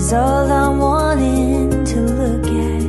is all I'm wanting to look at.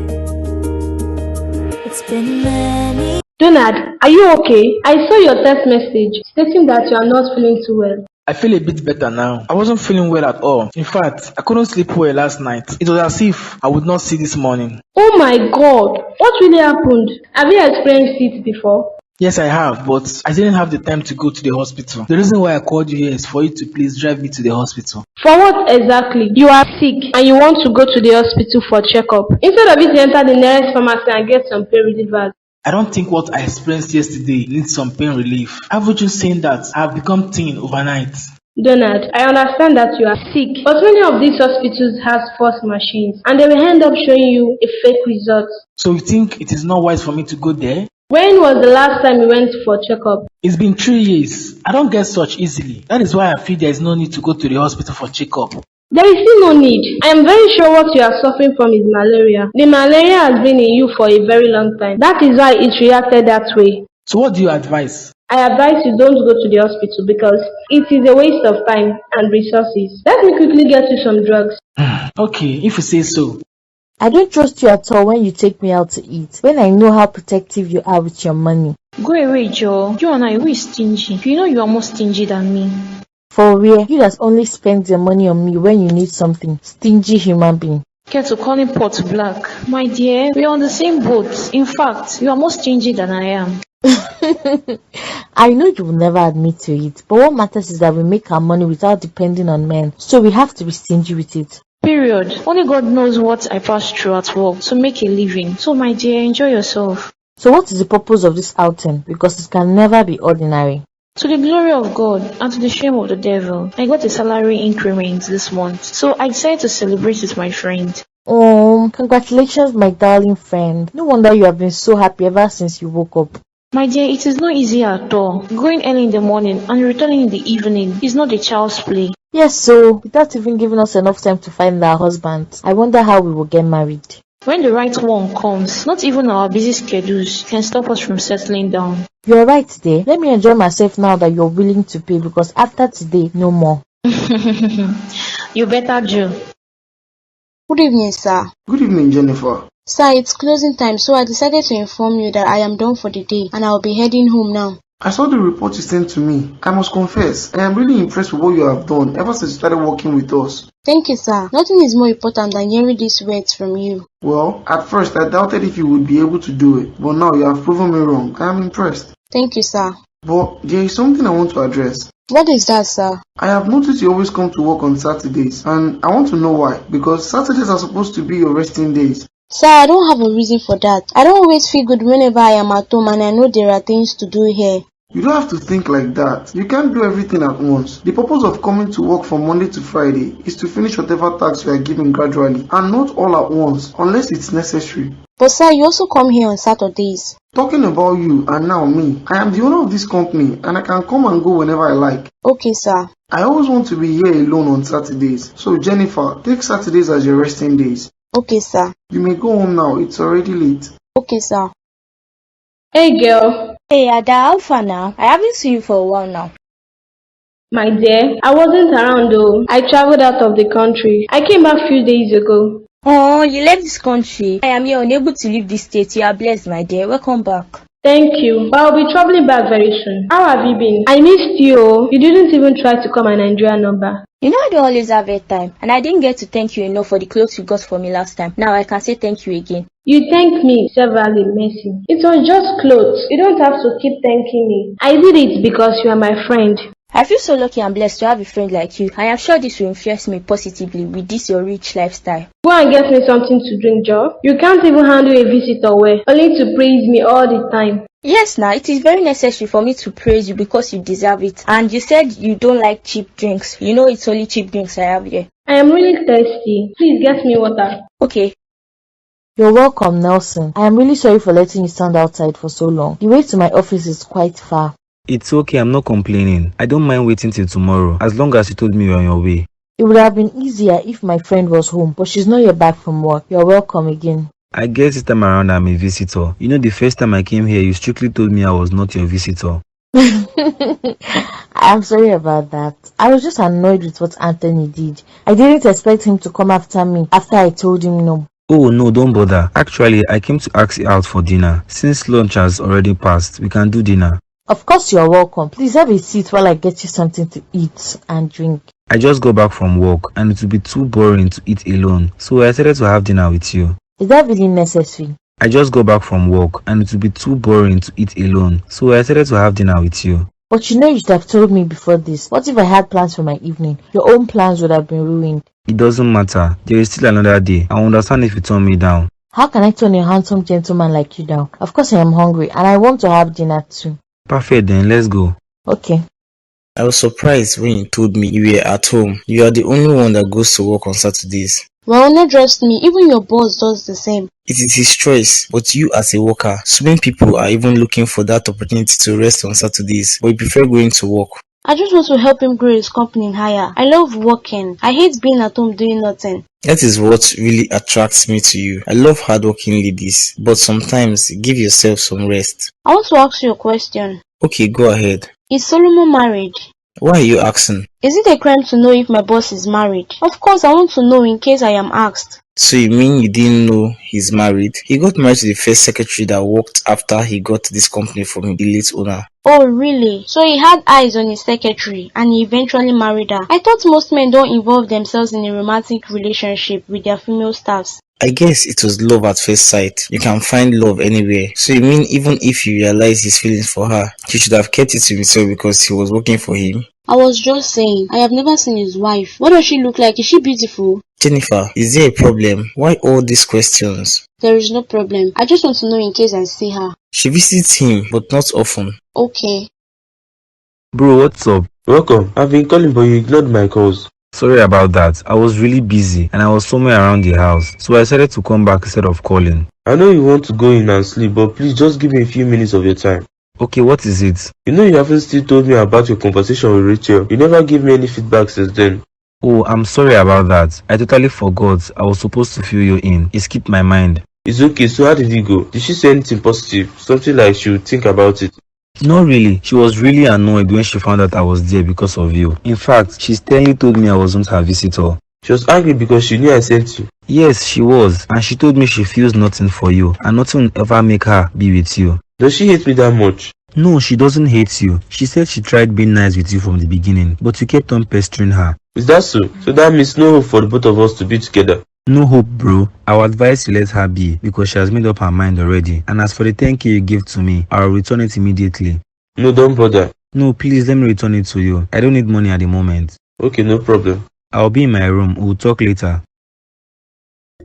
It's been many. Donald, are you okay? I saw your text message stating that you are not feeling too well. I feel a bit better now. I wasn't feeling well at all. In fact, I couldn't sleep well last night. It was as if I would not see this morning. Oh my God, what really happened? Have you experienced it before? Yes, I have, but I didn't have the time to go to the hospital. The reason why I called you here is for you to please drive me to the hospital. For what exactly? You are sick and you want to go to the hospital for checkup. Instead of it to enter the nearest pharmacy and get some pain relievers. I don't think what I experienced yesterday needs some pain relief. Haven't you seen that I have become thin overnight? Donald, I understand that you are sick, but many of these hospitals have false machines and they will end up showing you a fake result. So you think it is not wise for me to go there? When was the last time you went for checkup? It's been 3 years. I don't get such easily. That is why I feel there is no need to go to the hospital for checkup. There is still no need. I am very sure what you are suffering from is malaria. The malaria has been in you for a very long time. That is why it reacted that way. So what do you advise? I advise you don't go to the hospital because it is a waste of time and resources. Let me quickly get you some drugs. Okay, if you say so. I don't trust you at all when you take me out to eat, when I know how protective you are with your money. Go away, Joe. You and I, who is stingy? You know you are more stingy than me. For real, you that only spend your money on me when you need something. Stingy human being. Care to calling pot black? My dear, we are on the same boat. In fact, you are more stingy than I am. I know you will never admit to it, but what matters is that we make our money without depending on men, so we have to be stingy with it. Period. Only God knows what I passed through at work to make a living. So my dear, enjoy yourself. So what is the purpose of this outing? Because it can never be ordinary. To the glory of God and to the shame of the devil, I got a salary increment this month, so I decided to celebrate with my friend. Oh, congratulations, my darling friend. No wonder you have been so happy ever since you woke up. My dear, it is not easy at all. Going early in the morning and returning in the evening is not a child's play. Yes, so without even giving us enough time to find our husbands, I wonder how we will get married. When the right one comes, not even our busy schedules can stop us from settling down. You're right today. Let me enjoy myself now that you're willing to pay, because after today, no more. You better, Joe. Good evening, sir. Good evening, Jennifer. Sir, it's closing time, so I decided to inform you that I am done for the day and I'll be heading home now. I saw the report you sent to me. I must confess, I am really impressed with what you have done ever since you started working with us. Thank you, sir. Nothing is more important than hearing these words from you. Well, at first I doubted if you would be able to do it, but now you have proven me wrong. I am impressed. Thank you, sir. But there is something I want to address. What is that, sir? I have noticed you always come to work on Saturdays, and I want to know why. Because Saturdays are supposed to be your resting days. Sir, I don't have a reason for that. I don't always feel good whenever I am at home and I know there are things to do here. You don't have to think like that. You can't do everything at once. The purpose of coming to work from Monday to Friday is to finish whatever tasks you are given gradually and not all at once unless it's necessary. But sir, you also come here on Saturdays. Talking about you and now me, I am the owner of this company and I can come and go whenever I like. Okay, sir. I always want to be here alone on Saturdays. So Jennifer, take Saturdays as your resting days. Okay, sir. You may go home now. It's already late. Okay, sir. Hey girl. Hey Ada, how far now? I haven't seen you for a while now. My dear, I wasn't around though. I traveled out of the country. I came back a few days ago. Oh, you left this country. I am here unable to leave this state. You are blessed, my dear. Welcome back. Thank you. But I'll be traveling back very soon. How have you been? I missed you. You didn't even try to call my Nigerian number. You know I don't always have airtime, and I didn't get to thank you enough for the clothes you got for me last time. Now I can say thank you again. You thanked me severally, Mercy. It was just clothes. You don't have to keep thanking me. I did it because you are my friend. I feel so lucky and blessed to have a friend like you. I am sure this will influence me positively with this your rich lifestyle. Go and get me something to drink, Joe. You can't even handle a visitor well, only to praise me all the time. Yes, now it is very necessary for me to praise you because you deserve it. And you said you don't like cheap drinks. You know it's only cheap drinks I have here. I am really thirsty. Please get me water. Okay. You're welcome, Nelson. I am really sorry for letting you stand outside for so long. The way to my office is quite far. It's okay, I'm not complaining. I don't mind waiting till tomorrow, as long as you told me you're on your way. It would have been easier if my friend was home, but she's not yet back from work. You're welcome again. I guess this time around I'm a visitor. You know, the first time I came here, you strictly told me I was not your visitor. I'm sorry about that. I was just annoyed with what Anthony did. I didn't expect him to come after me after I told him no. Oh no, don't bother. Actually, I came to ask you out for dinner. Since lunch has already passed, we can do dinner. Of course you're welcome. Please have a seat while I get you something to eat and drink. I just got back from work and it would be too boring to eat alone, so I decided to have dinner with you. Is that really necessary? I just got back from work and it would be too boring to eat alone, so I decided to have dinner with you. But you should have told me before this. What if I had plans for my evening? Your own plans would have been ruined. It doesn't matter. There is still another day. I understand if you turn me down. How can I turn a handsome gentleman like you down? Of course I am hungry and I want to have dinner too. Perfect then, let's go. Okay. I was surprised when you told me you were at home. You are the only one that goes to work on Saturdays. Well, not just me, even your boss does the same. It is his choice, but you as a worker, so many people are even looking for that opportunity to rest on Saturdays, but you prefer going to work. I just want to help him grow his company higher. I love working. I hate being at home doing nothing. That is what really attracts me to you. I love hardworking ladies, but sometimes give yourself some rest. I want to ask you a question. Okay, go ahead. Is Solomon married? Why are you asking? Is it a crime to know if my boss is married? Of course, I want to know in case I am asked. So you mean you didn't know he's married? He got married to the first secretary that worked after he got this company from the late owner. Oh, really? So he had eyes on his secretary and he eventually married her. I thought most men don't involve themselves in a romantic relationship with their female staffs. I guess it was love at first sight. You can find love anywhere. So you mean even if you realize his feelings for her, he should have kept it to himself because he was working for him? I was just saying, I have never seen his wife. What does she look like? Is she beautiful? Jennifer, is there a problem? Why all these questions? There is no problem. I just want to know in case I see her. She visits him, but not often. Okay. Bro, what's up? Welcome. I've been calling but you ignored my calls. Sorry about that. I was really busy and I was somewhere around the house, so I decided to come back instead of calling. I know you want to go in and sleep, but please just give me a few minutes of your time. Okay, what is it? You know you haven't still told me about your conversation with Rachel. You never gave me any feedback since then. Oh, I'm sorry about that. I totally forgot. I was supposed to fill you in. It skipped my mind. It's okay, so how did it go? Did she say anything positive? Something like she would think about it? Not really. She was really annoyed when she found out I was there because of you. In fact, she sternly told me I wasn't her visitor. She was angry because she knew I sent you. Yes, she was. And she told me she feels nothing for you and nothing will ever make her be with you. Does she hate me that much? No, she doesn't hate you. She said she tried being nice with you from the beginning, but you kept on pestering her. Is that so? So that means no hope for the both of us to be together? No hope, bro. I would advise you let her be because she has made up her mind already. And as for the 10k you gave to me, I'll return it immediately. No, don't bother. No, please let me return it to you. I don't need money at the moment. Okay, no problem. I'll be in my room. We'll talk later.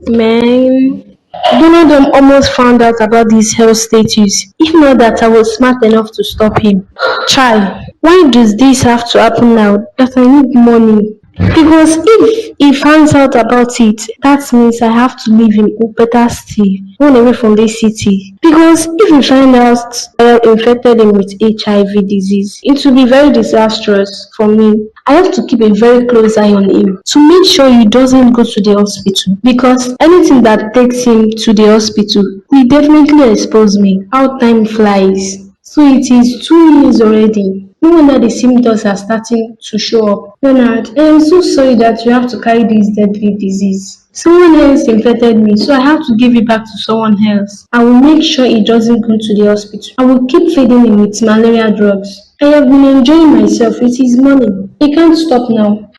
Man, one of them almost found out about this health status. If not that I was smart enough to stop him. Chai, why does this have to happen now that I need money? Because if he finds out about it, that means I have to leave him, or better still, run away from this city. Because if he finds out I infected him with HIV disease, it will be very disastrous for me. I have to keep a very close eye on him to make sure he doesn't go to the hospital. Because anything that takes him to the hospital will definitely expose me. How time flies. So it is 2 years already. No wonder the symptoms are starting to show up. Leonard, I am so sorry that you have to carry this deadly disease. Someone else infected me, so I have to give it back to someone else. I will make sure he doesn't go to the hospital. I will keep feeding him with malaria drugs. I have been enjoying myself with his money. He can't stop now.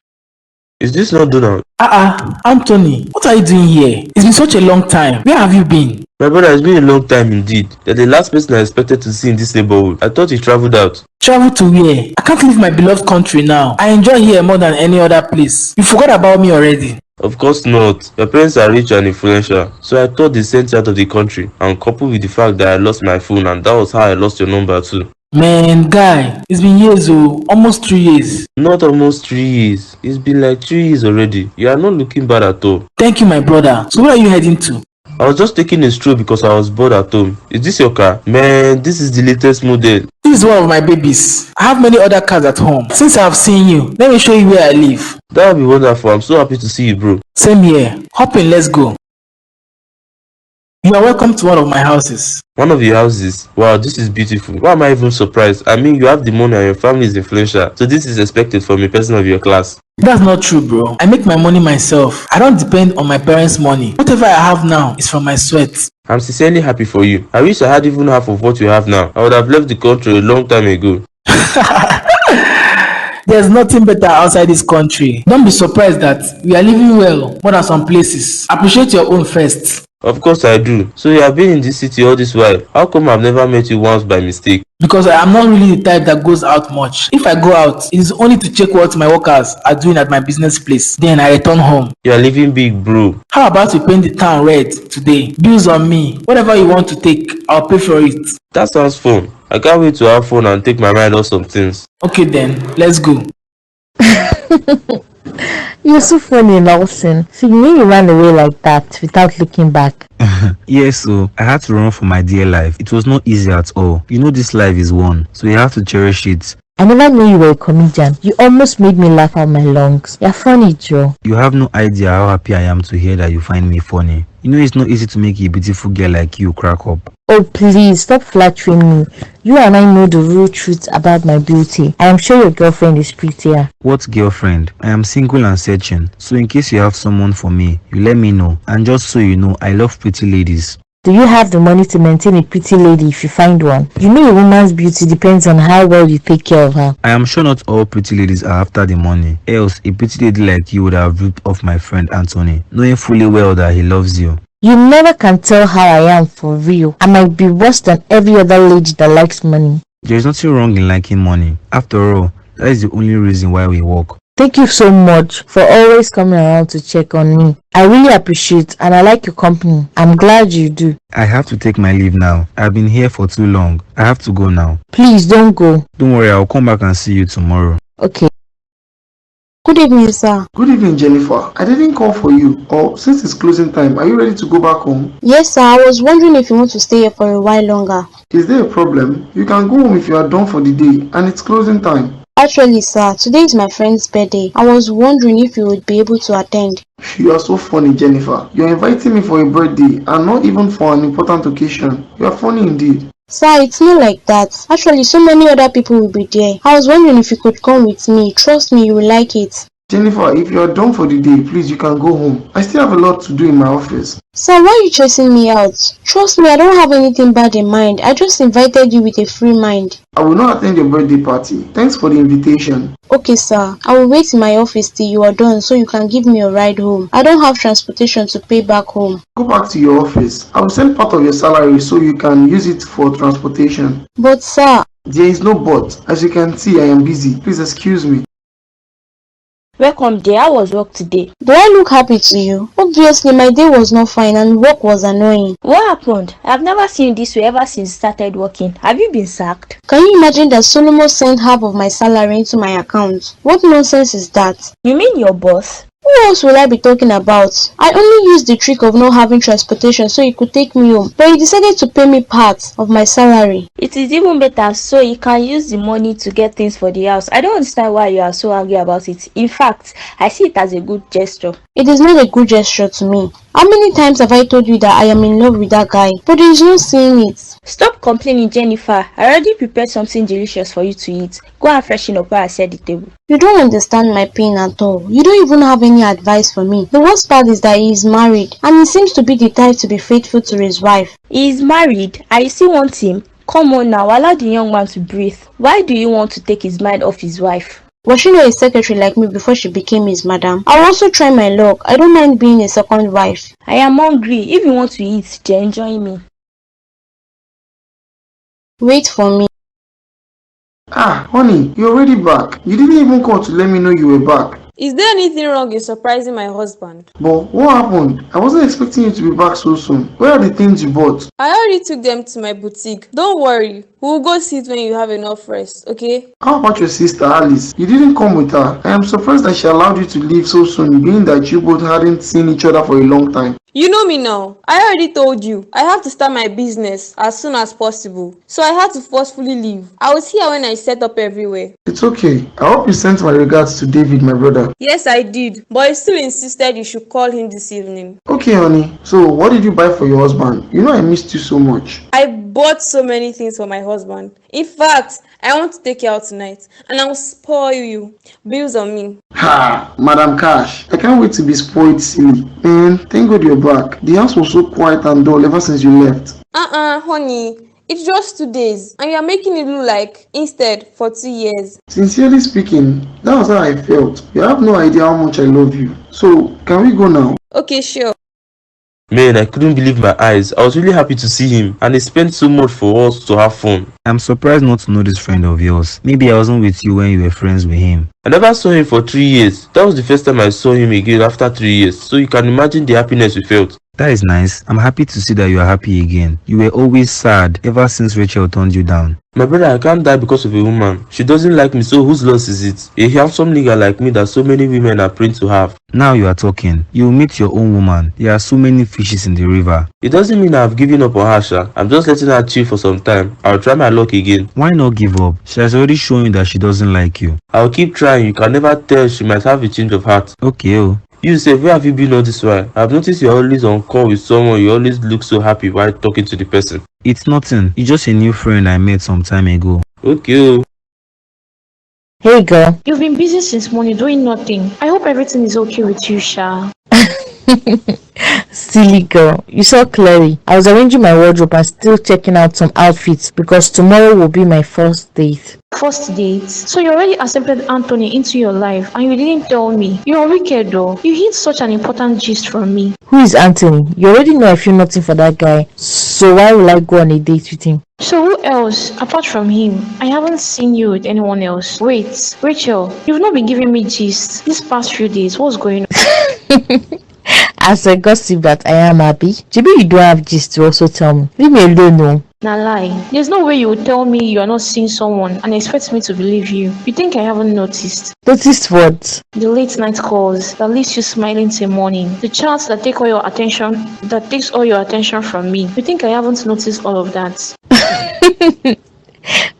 Is this not Donald? Anthony, what are you doing here? It's been such a long time. Where have you been? My brother, it's been a long time indeed. You're the last person I expected to see in this neighborhood. I thought you traveled out. Travel to where? I can't leave my beloved country now. I enjoy here more than any other place. You forgot about me already. Of course not. Your parents are rich and influential, so I thought they sent you out of the country, and coupled with the fact that I lost my phone, and that was how I lost your number too. Man, guy, it's been years, almost 3 years. Not almost 3 years. It's been like 3 years already. You are not looking bad at all. Thank you, my brother. So where are you heading to? I was just taking a stroll because I was bored at home. Is this your car? Man, this is the latest model. This is one of my babies. I have many other cars at home. Since I have seen you, let me show you where I live. That would be wonderful. I'm so happy to see you, bro. Same here. Hop in, let's go. You are welcome to one of my houses. One of your houses? Wow, this is beautiful. Why am I even surprised? I mean, you have the money and your family is influential, so this is expected from a person of your class. That's not true, bro. I make my money myself. I don't depend on my parents' money. Whatever I have now is from my sweat. I'm sincerely happy for you. I wish I had even half of what you have now. I would have left the country a long time ago. There's nothing better outside this country. Don't be surprised that we are living well more than some places. Appreciate your own first. Of course I do. So you have been in this city all this while. How come I've never met you once by mistake? Because I am not really the type that goes out much. If I go out, it is only to check what my workers are doing at my business place. Then I return home. You are living big, bro. How about we paint the town red today? Bills on me. Whatever you want to take, I'll pay for it. That sounds fun. I can't wait to have fun and take my mind off some things. Okay then, let's go. You're so funny, Nelson. So you mean you ran away like that without looking back? Yes, so I had to run for my dear life. It was not easy at all. You know this life is one, so you have to cherish it. I never knew you were a comedian. You almost made me laugh out my lungs. You're funny, Joe. You have no idea how happy I am to hear that you find me funny. You know it's not easy to make a beautiful girl like you crack up. Oh please, stop flattering me. You and I know the real truth about my beauty. I am sure your girlfriend is prettier. What girlfriend? I am single and searching. So in case you have someone for me, you let me know. And just so you know, I love pretty ladies. Do you have the money to maintain a pretty lady if you find one? You know a woman's beauty depends on how well you take care of her. I am sure not all pretty ladies are after the money. Else, a pretty lady like you would have ripped off my friend Anthony, knowing fully well that he loves you. You never can tell how I am for real. I might be worse than every other lady that likes money. There is nothing wrong in liking money. After all, that is the only reason why we work. Thank you so much for always coming around to check on me. I really appreciate and I like your company. I'm glad you do. I have to take my leave now. I've been here for too long. I have to go now. Please don't go. Don't worry, I'll come back and see you tomorrow. Okay. Good evening, sir. Good evening, Jennifer. I didn't call for you. Or since it's closing time, are you ready to go back home? Yes, sir. I was wondering if you want to stay here for a while longer. Is there a problem? You can go home if you are done for the day and it's closing time. Actually, sir, today is my friend's birthday. I was wondering if you would be able to attend. You are so funny, Jennifer. You're inviting me for a birthday and not even for an important occasion. You are funny indeed. Sir, it's not like that. Actually, so many other people will be there. I was wondering if you could come with me. Trust me, you will like it. Jennifer, if you are done for the day, please you can go home. I still have a lot to do in my office. Sir, why are you chasing me out? Trust me, I don't have anything bad in mind. I just invited you with a free mind. I will not attend your birthday party. Thanks for the invitation. Okay, sir. I will wait in my office till you are done so you can give me a ride home. I don't have transportation to pay back home. Go back to your office. I will send part of your salary so you can use it for transportation. But, sir... There is no but. As you can see, I am busy. Please excuse me. Welcome dear, how was work today? Do I look happy to you? Obviously, my day was not fine and work was annoying. What happened? I've never seen you this way ever since you started working. Have you been sacked? Can you imagine that Solomon sent half of my salary into my account? What nonsense is that? You mean your boss? Who else will I be talking about? I only used the trick of not having transportation so he could take me home, but he decided to pay me part of my salary. It is even better so you can use the money to get things for the house. I don't understand why you are so angry about it. In fact, I see it as a good gesture. It is not a good gesture to me. How many times have I told you that I am in love with that guy? But there is no seeing it. Stop complaining, Jennifer. I already prepared something delicious for you to eat. Go and freshen up while I set the table. You don't understand my pain at all. You don't even have any advice for me. The worst part is that he is married and he seems to be the type to be faithful to his wife. He is married and you still want him? Come on now, allow the young man to breathe. Why do you want to take his mind off his wife? Was she not a secretary like me before she became his madam? I'll also try my luck. I don't mind being a second wife. I am hungry. If you want to eat, then join me. Wait for me. Ah, honey, you're already back. You didn't even call to let me know you were back. Is there anything wrong in surprising my husband? But what happened? I wasn't expecting you to be back so soon. Where are the things you bought? I already took them to my boutique. Don't worry. We'll go sit when you have enough rest, okay? How about your sister Alice? You didn't come with her. I am surprised that she allowed you to leave so soon, being that you both hadn't seen each other for a long time. You know me now. I already told you. I have to start my business as soon as possible. So I had to forcefully leave. I was here when I set up everywhere. It's okay. I hope you sent my regards to David, my brother. Yes, I did. But I still insisted you should call him this evening. Okay, honey. So, what did you buy for your husband? You know I missed you so much. I bought so many things for my husband. In fact, I want to take you out tonight and I'll spoil you. Bills on me. Ha! Madam Cash, I can't wait to be spoiled, silly. Man, thank God you're back. The house was so quiet and dull ever since you left. Honey. It's just 2 days and you're making it look like instead for 2 years. Sincerely speaking, that was how I felt. You have no idea how much I love you. So, can we go now? Okay, sure. Man, I couldn't believe my eyes. I was really happy to see him, and he spent so much for us to have fun. I'm surprised not to know this friend of yours. Maybe I wasn't with you when you were friends with him. I never saw him for 3 years. That was the first time I saw him again after 3 years, so you can imagine the happiness we felt. That is nice. I'm happy to see that you are happy again. You were always sad ever since Rachel turned you down. My brother, I can't die because of a woman. She doesn't like me, so whose loss is it? A handsome nigga like me that so many women are praying to have. Now you are talking. You will meet your own woman. There are so many fishes in the river. It doesn't mean I've given up on her, Sha. I'm just letting her chill for some time. I'll try my luck again. Why not give up? She has already shown you that she doesn't like you. I'll keep trying. You can never tell. She might have a change of heart. Okay, oh. You say, where have you been all this while? I've noticed you're always on call with someone. You always look so happy while talking to the person. It's nothing. It's just a new friend I met some time ago. Okay. Hey girl. You've been busy since morning doing nothing. I hope everything is okay with you, Sha. Silly girl, you saw clearly. I was arranging my wardrobe and still checking out some outfits because tomorrow will be my first date. First date? So you already accepted Anthony into your life and you didn't tell me. You're wicked though. You hid such an important gist from me. Who is Anthony? You already know I feel nothing for that guy. So why will I go on a date with him? So who else apart from him? I haven't seen you with anyone else. Wait, Rachel, you've not been giving me gist these past few days. What's going on? As a gossip that I am happy. Maybe you don't have gist to also tell me. Leave me alone, no. Nah, lie. There's no way you would tell me you are not seeing someone and expect me to believe you. You think I haven't noticed? Noticed what? The late night calls that leaves you smiling till morning. The chats that takes all your attention from me. You think I haven't noticed all of that?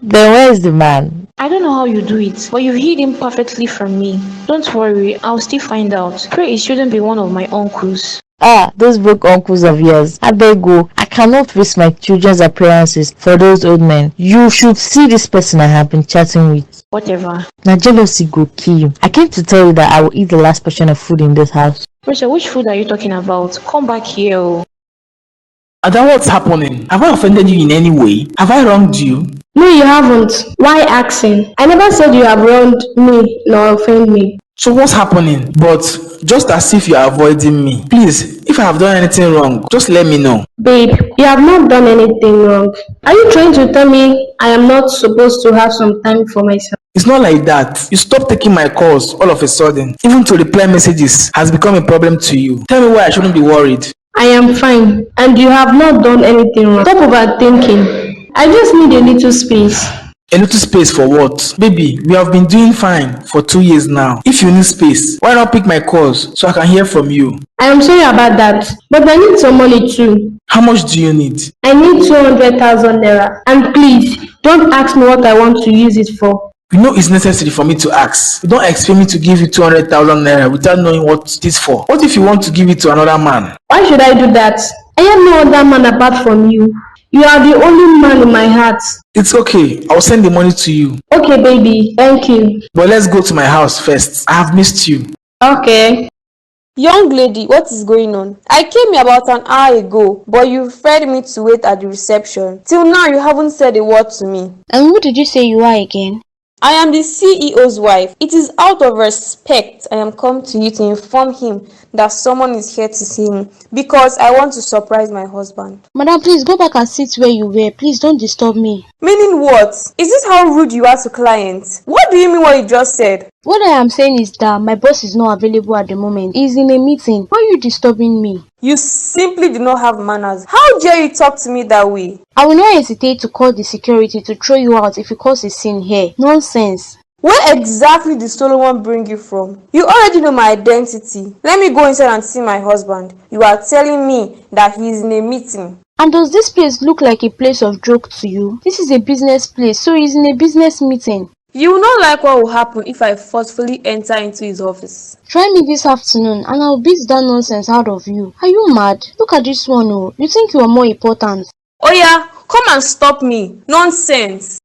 Then where is the man? I don't know how you do it, but you hid him perfectly from me. Don't worry, I'll still find out. Pray it shouldn't be one of my uncles. Ah, those broke uncles of yours. I beg you, I cannot risk my children's appearances for those old men. You should see this person I have been chatting with. Whatever. Now jealousy go kill you. I came to tell you that I will eat the last portion of food in this house. Rachel, which food are you talking about? Come back here. Oh. Ada, what's happening? Have I offended you in any way? Have I wronged you? No, you haven't. Why asking? I never said you have wronged me nor offended me. So what's happening? But just as if you are avoiding me. Please, if I have done anything wrong, just let me know. Babe, you have not done anything wrong. Are you trying to tell me I am not supposed to have some time for myself? It's not like that. You stopped taking my calls all of a sudden. Even to reply messages has become a problem to you. Tell me why I shouldn't be worried. I am fine, and you have not done anything wrong. Stop overthinking. I just need a little space. A little space for what? Baby, we have been doing fine for 2 years now. If you need space, why not pick my calls so I can hear from you? I am sorry about that, but I need some money too. How much do you need? I need 200,000 naira. And please, don't ask me what I want to use it for. You know it's necessary for me to ask. You don't expect me to give you 200,000 naira without knowing what it is for. What if you want to give it to another man? Why should I do that? I have no other man apart from you. You are the only man in my heart. It's okay. I'll send the money to you. Okay, baby. Thank you. But let's go to my house first. I have missed you. Okay. Young lady, what is going on? I came here about an hour ago, but you referred me to wait at the reception. Till now, you haven't said a word to me. And who did you say you are again? I am the CEO's wife. It is out of respect I am come to you to inform him that someone is here to see him because I want to surprise my husband. Madam, please go back and sit where you were. Please don't disturb me. Meaning what? Is this how rude you are to clients? What do you mean what you just said? What I am saying is that my boss is not available at the moment. He's in a meeting. Why are you disturbing me? You simply do not have manners. How dare you talk to me that way? I will not hesitate to call the security to throw you out if you cause a scene here. Nonsense. Where exactly did Solomon bring you from? You already know my identity. Let me go inside and see my husband. You are telling me that he is in a meeting. And does this place look like a place of joke to you? This is a business place, so he's in a business meeting. You will not like what will happen if I forcefully enter into his office. Try me this afternoon and I'll beat that nonsense out of you. Are you mad? Look at this one, oh. You think you are more important? Oh yeah, come and stop me. Nonsense.